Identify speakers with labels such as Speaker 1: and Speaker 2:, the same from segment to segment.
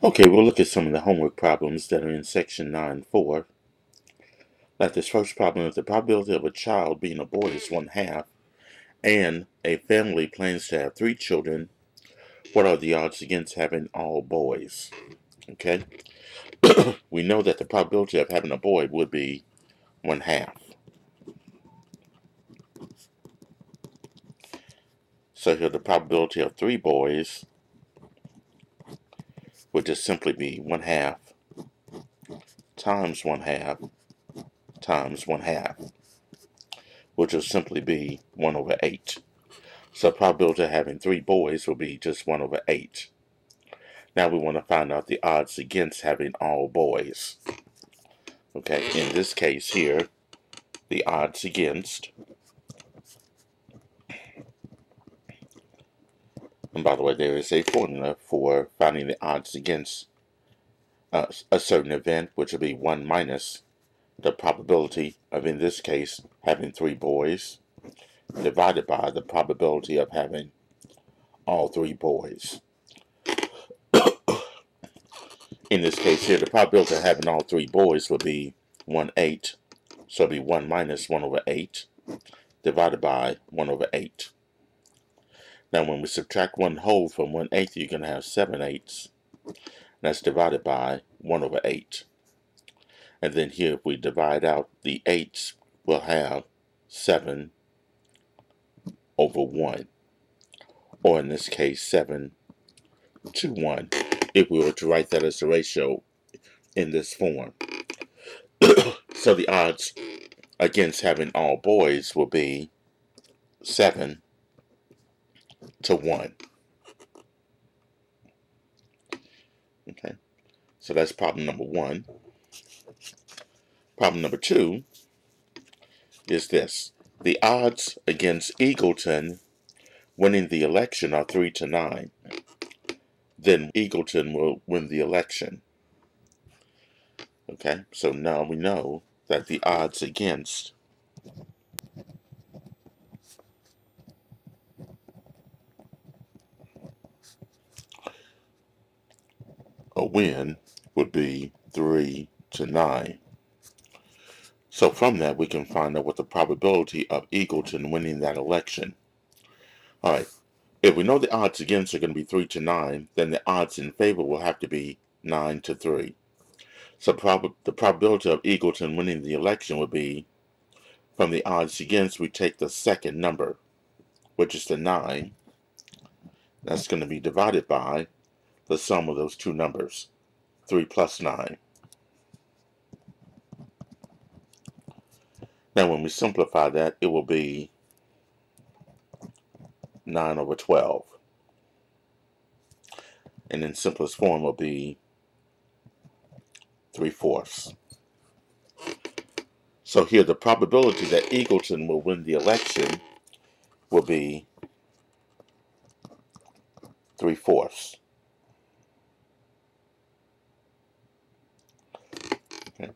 Speaker 1: Okay, we'll look at some of the homework problems that are in section 9.4. Like this first problem, if the probability of a child being a boy is 1/2, and a family plans to have 3 children, what are the odds against having all boys? Okay, we know that the probability of having a boy would be 1/2. So here the probability of 3 boys would just simply be 1/2 times 1/2 times 1/2, which will simply be 1/8. So probability of having 3 boys will be just 1/8. Now we want to find out the odds against having all boys. Okay, in this case here, the odds against, and by the way, there is a formula for finding the odds against a certain event, which will be 1 minus the probability of, in this case, having 3 boys, divided by the probability of having all 3 boys. In this case here, the probability of having all 3 boys would be 1/8, so it'll be 1 minus 1/8, divided by 1/8. Now when we subtract 1 whole from 1/8, you're going to have 7/8. That's divided by 1/8. And then here, if we divide out the 8s, we'll have 7/1. Or in this case, 7/1, if we were to write that as a ratio in this form. So the odds against having all boys will be 7/1. Okay, so that's problem number 1. Problem number 2 is this. The odds against Eagleton winning the election are 3-9. Then Eagleton will win the election. Okay, so now we know that the odds against a win would be 3-9. So from that, we can find out what the probability of Eagleton winning that election. All right, if we know the odds against are going to be 3-9, then the odds in favor will have to be 9-3. So the probability of Eagleton winning the election would be, from the odds against, we take the second number, which is the 9. That's going to be divided by the sum of those two numbers, 3 plus 9. Now when we simplify that, it will be 9/12. And in simplest form will be 3/4. So here the probability that Eagleton will win the election will be 3/4. Okay.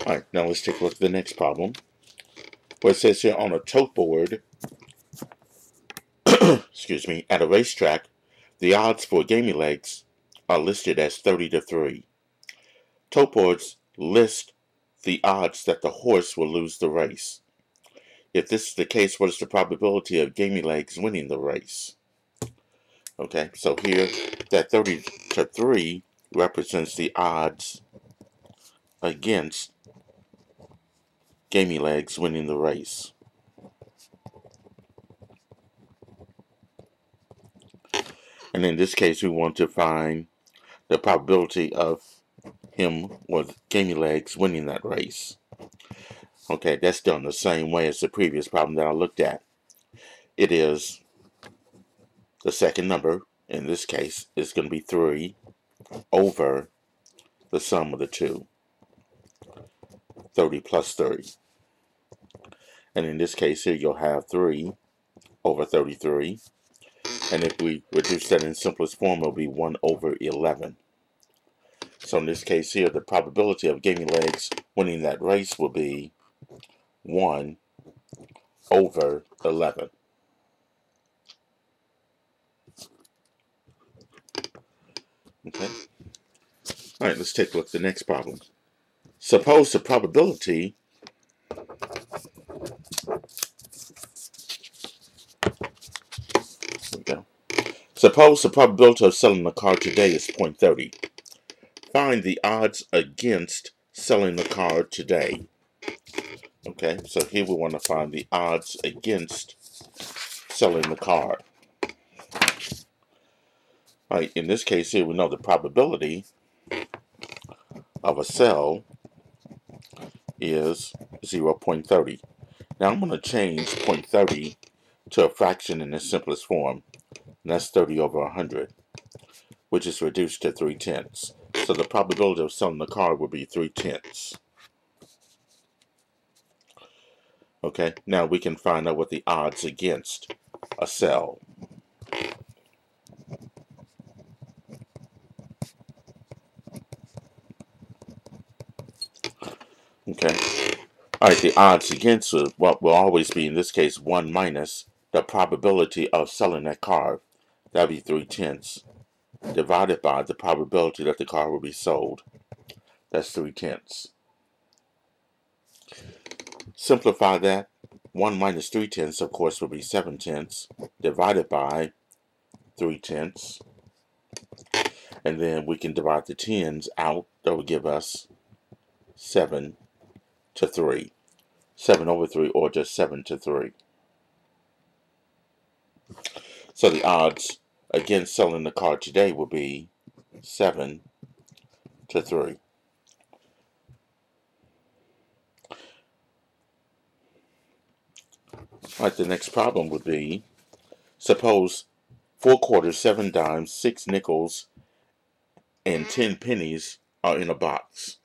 Speaker 1: All right, now let's take a look at the next problem, where it says here on a tote board, excuse me, at a racetrack, the odds for gaming legs are listed as 30-3. Tote boards list the odds that the horse will lose the race. If this is the case, what is the probability of gaming legs winning the race? Okay, so here that 30-3 represents the odds against gaming legs winning the race. And in this case, we want to find the probability of him or gaming legs winning that race. Okay, that's done the same way as the previous problem that I looked at. It is the second number, in this case, is going to be 3 over the sum of the two, 30 plus 30. And in this case here, you'll have 3 over 33. And if we reduce that in simplest form, it'll be 1/11. So in this case here, the probability of gaming legs winning that race will be 1/11. Okay. All right, let's take a look at the next problem. Suppose the probability Suppose the probability of selling the car today is 0.30. Find the odds against selling the car today. Okay, so here we want to find the odds against selling the car. All right, in this case here, we know the probability of a sell is 0.30. Now I'm going to change 0.30 to a fraction in its simplest form, and that's 30 over 100, which is reduced to 3/10. So the probability of selling the car would be 3/10. Okay, now we can find out what the odds against a sell. Okay, all right, the odds against what will always be, in this case, 1 minus the probability of selling that car. That would be 3/10 divided by the probability that the car will be sold. That's 3/10. Simplify that. 1 minus 3/10, of course, will be 7/10 divided by 3/10. And then we can divide the tens out. That will give us 7 to 3. 7 over 3, or just 7 to 3. So the odds against selling the car today will be 7 to 3. All right, the next problem would be, suppose 4 quarters, 7 dimes, 6 nickels, and 10 pennies are in a box.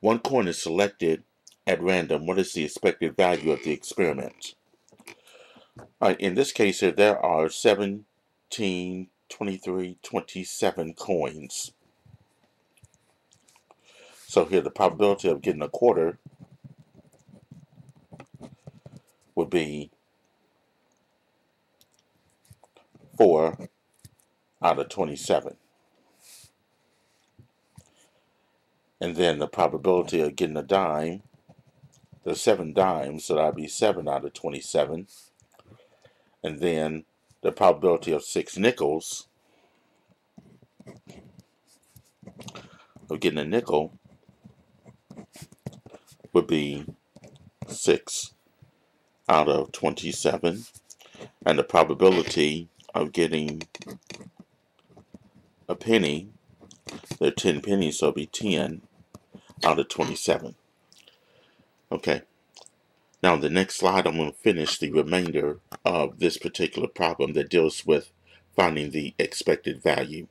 Speaker 1: One coin is selected at random. What is the expected value of the experiment? All right, in this case here, there are 17, 23, 27 coins. So here the probability of getting a quarter would be 4 out of 27. And then the probability of getting a dime, there's 7 dimes, so that would be 7 out of 27. And then the probability of 6 nickels, of getting a nickel, would be 6 out of 27. And the probability of getting a penny, there are 10 pennies, so it'll be 10 out of 27. Okay. Now, in the next slide, I'm going to finish the remainder of this particular problem that deals with finding the expected value.